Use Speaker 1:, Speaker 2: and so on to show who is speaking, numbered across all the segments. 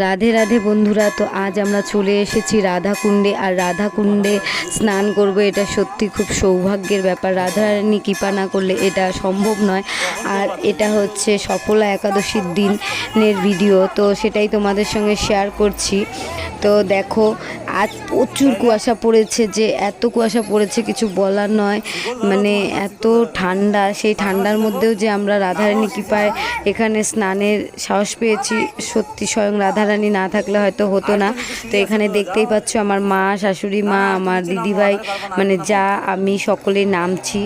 Speaker 1: রাধে রাধে বন্ধুরা, তো আজ আমরা চলে এসেছি রাধাকুণ্ডে। আর রাধাকুণ্ডে স্নান করব, এটা সত্যি খুব সৌভাগ্যের ব্যাপার। রাধারানী কৃপা না করলে এটা সম্ভব নয়। আর এটা হচ্ছে সফলা একাদশীর দিনের ভিডিও, তো সেটাই তোমাদের সঙ্গে শেয়ার করছি। তো দেখো, আজ প্রচুর কুয়াশা পড়েছে, যে এত কুয়াশা পড়েছে কিছু বলার নয়। মানে এত ঠান্ডা, সেই ঠান্ডার মধ্যেও যে আমরা রাধারানী কৃপায় এখানে স্নানের সাহস পেয়েছি, সত্যি স্বয়ং রাধারানী না থাকলে হয়তো হতো না। তো এখানে দেখতেই পাচ্ছ আমার মা, শাশুড়ি মা, আমার দিদিভাই, মানে যা আমি সকলেই নামছি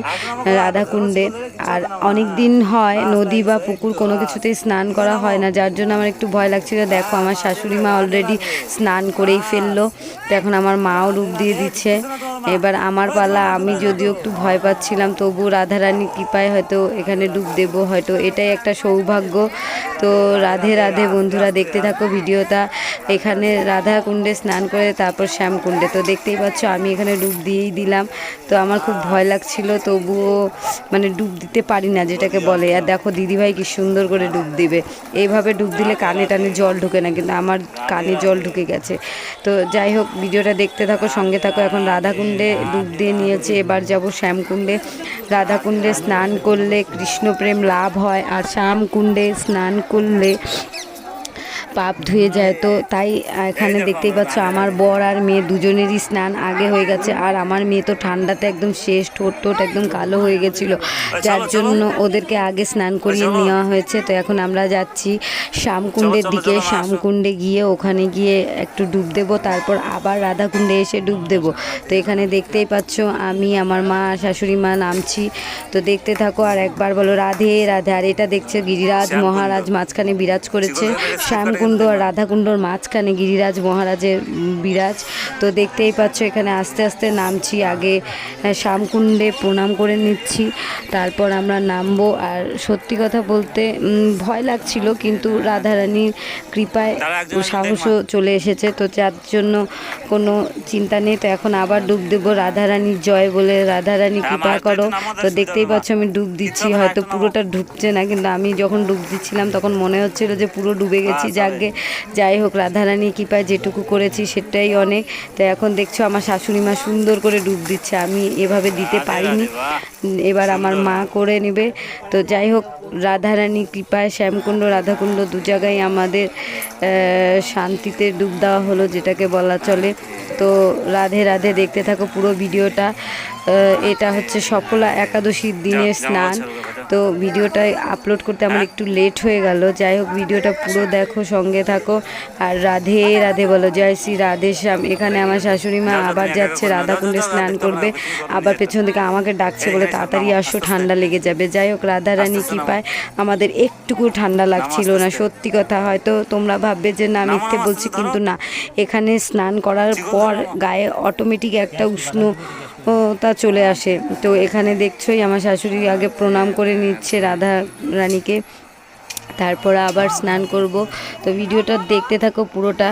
Speaker 1: রাধাকুণ্ডে। আর অনেক দিন হয় নদী বা পুকুর কোনো কিছুতেই স্নান করা হয় না, যার জন্য আমার একটু ভয় লাগছিল। দেখো আমার শাশুড়ি মা অলরেডি স্নান করেই ফেললো, তো এখন আমার মাও ডুব দিয়ে দিচ্ছে। এবার আমার পালা। আমি যদিও একটু ভয় পাচ্ছিলাম, তবু রাধারানী কৃপায় হয়তো এখানে ডুব দেবো, হয়তো এটাই একটা সৌভাগ্য। তো রাধে রাধে বন্ধুরা, দেখতে থাকো ভিডিওটা। এখানে রাধা কুণ্ডে স্নান করে তারপর শ্যামকুণ্ডে, তো দেখতেই পাচ্ছ আমি এখানে ডুব দিয়েই দিলাম। তো আমার খুব ভয় লাগছিল, তবুও মানে ডুব দিতে পারি না যেটাকে বলে। আর দেখো দিদিভাই কি সুন্দর করে ডুব দিবে। এইভাবে ডুব দিলে কানে টানে জল ঢুকে না, কিন্তু আমার কানে জল ঢুকে গেছে। তো যাই হোক, ভিডিওটা দেখতে থাকো, সঙ্গে থাকো। এখন রাধাকুণ্ডে ডুব দিয়ে নিয়েছে, এবার যাব শ্যামকুণ্ডে। রাধাকুণ্ডে স্নান করলে কৃষ্ণপ্রেম লাভ হয়, আর শ্যামকুণ্ডে স্নান করলে পাপ ধুয়ে যায়। তো তাই এখানে দেখতেই পাচ্ছ আমার বর আর মেয়ে দুজনেরই স্নান আগে হয়ে গেছে। আর আমার মেয়ে তো ঠান্ডাতে একদম শেষ, ঠোঁট একদম কালো হয়ে গেছিলো, যার জন্য ওদেরকে আগে স্নান করিয়ে নেওয়া হয়েছে। তো এখন আমরা যাচ্ছি শ্যামকুণ্ডের দিকে। শ্যামকুণ্ডে গিয়ে ওখানে গিয়ে একটু ডুব দেবো, তারপর আবার রাধাকুণ্ডে এসে ডুব দেবো। তো এখানে দেখতেই পাচ্ছ আমি, আমার মা, শাশুড়ি মা নামছি। তো দেখতে থাকো আর একবার বলো রাধে রাধে। আর এটা দেখছে গিরিরাজ মহারাজ মাঝখানে বিরাজ করেছে। শ্যামকুণ্ড আর রাধাকুণ্ডর মাঝখানে গিরিরাজ মহারাজের বিরাজ। তো দেখতেই পাচ্ছ এখানে আস্তে আস্তে নামছি। আগে শ্যামকুণ্ডে প্রণাম করে নিচ্ছি, তারপর আমরা নামবো। আর সত্যি কথা বলতে ভয় লাগছিল, কিন্তু রাধারানীর কৃপায় সাহসও চলে এসেছে, তো যার জন্য কোনো চিন্তা নেই। তো এখন আবার ডুব দেবো, রাধারানীর জয় বলে রাধারানী কৃপা করো। তো দেখতেই পাচ্ছ আমি ডুব দিচ্ছি, হয়তো পুরোটা ঢুকছে না, কিন্তু আমি যখন ডুব দিচ্ছিলাম তখন মনে হচ্ছিল যে পুরো ডুবে গেছি। যাই হোক, রাধারানী কৃপায় যেটুকু করেছি সেটাই অনেক। তো এখন দেখছো আমার শাশুড়ি মা সুন্দর করে ডুব দিচ্ছে, আমি এভাবে দিতে পারিনি, এবার আমার মা করে নেবে। তো যাই হোক, রাধারানী কৃপায় শ্যামকুণ্ড রাধাকুণ্ড দু জায়গায় আমাদের শান্তিতে ডুব দেওয়া হলো, যেটাকে বলা চলে। তো রাধে রাধে, দেখতে থাকো পুরো ভিডিওটা। এটা হচ্ছে সফলা একাদশীর দিনের স্নান। তো ভিডিওটা আপলোড করতে আমার একটু লেট হয়ে গেল। যাই হোক, ভিডিওটা পুরো দেখো, সঙ্গে থাকো। আর রাধে রাধে বলো, জয় শ্রী রাধে শ্যাম। এখানে আমার শাশুড়ি মা আবার যাচ্ছে রাধাকুণ্ডে স্নান করবে, আবার পেছন থেকে আমাকে ডাকছে বলে তাড়াতাড়ি আসো, ঠান্ডা লেগে যাবে। যাই হোক, রাধারানী কৃপায় আমাদের একটুকু ঠান্ডা লাগছিল না। সত্যি কথা, হয়তো তোমরা ভাববে যে না মিথ্যে বলছি, কিন্তু না, এখানে স্নান করার পর গায়ে অটোমেটিক একটা উষ্ণতা চলে আসে। তো এখানে দেখছোই আমার শাশুড়ি আগে প্রণাম করে নিচ্ছে রাধা রানীকে, তারপরে আবার স্নান করব। তো ভিডিওটা দেখতে থাকো পুরোটা।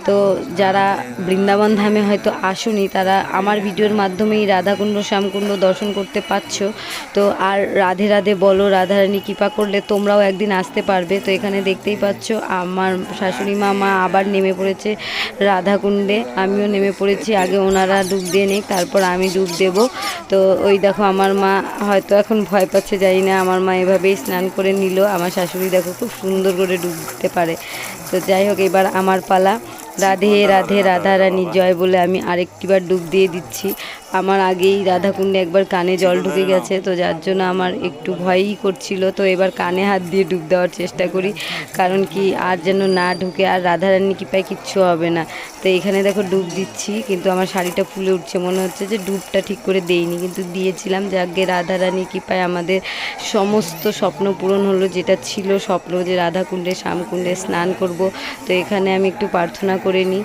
Speaker 1: তো যারা বৃন্দাবন ধামে হয়তো আসুনি, তারা আমার ভিডিওর মাধ্যমেই রাধাকুণ্ড শ্যামকুণ্ড দর্শন করতে পারছো। তো আর রাধে রাধে বলো, রাধারানী কৃপা করলে তোমরাও একদিন আসতে পারবে। তো এখানে দেখতেই পাচ্ছ আমার শাশুড়ি মা আবার নেমে পড়েছে রাধাকুণ্ডে, আমিও নেমে পড়েছি। আগে ওনারা ডুব দিয়ে নিক, তারপর আমি ডুব দেব। তো ওই দেখো আমার মা হয়তো এখন ভয় পাচ্ছে, জানি না, আমার মা এভাবেই স্নান করে নিল। আমার শাশুড়ি দেখো খুব সুন্দর করে ডুব দিতে পারে। তো যাই হোক, এবার আমার পালা। রাধে রাধে, রাধারানী জয় বলে আমি আরেকটিবার ডুব দিয়ে দিচ্ছি। আমার আগেই রাধাকুণ্ডে একবার কানে জল ঢুকে গেছে, তো যার জন্য আমার একটু ভয়ই করছিল। তো এবার কানে হাত দিয়ে ডুব দেওয়ার চেষ্টা করি, কারণ কি আর যেন না ঢুকে, আর রাধারানী কৃপায় কিচ্ছু হবে না। তো এখানে দেখো ডুব দিচ্ছি, কিন্তু আমার শাড়িটা ফুলে উঠছে, মনে হচ্ছে যে ডুবটা ঠিক করে দেইনি, কিন্তু দিয়েছিলাম। যাকে রাধারানী কৃপায় আমাদের সমস্ত স্বপ্ন পূরণ হলো, যেটা ছিল স্বপ্ন যে রাধাকুণ্ডে শ্যামকুণ্ডে স্নান করব। তো এখানে আমি একটু প্রার্থনা করে নিই।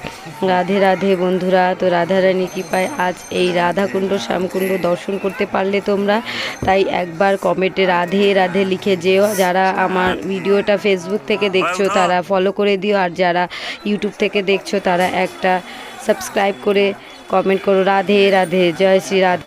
Speaker 1: রাধে রাধে বন্ধুরা, তো রাধারানী কৃপায় আজ এই রাধাকুণ্ড শ্যামকুণ্ড দর্শন করতে পারলে তোমরা, তাই একবার কমেন্টে রাধে রাধে লিখে যেও। যারা আমার ভিডিওটা ফেসবুক থেকে দেখছো তারা ফলো করে দিও, আর যারা ইউটিউব থেকে দেখছো তারা একটা সাবস্ক্রাইব করে কমেন্ট করো রাধে রাধে, জয় শ্রী রাধে।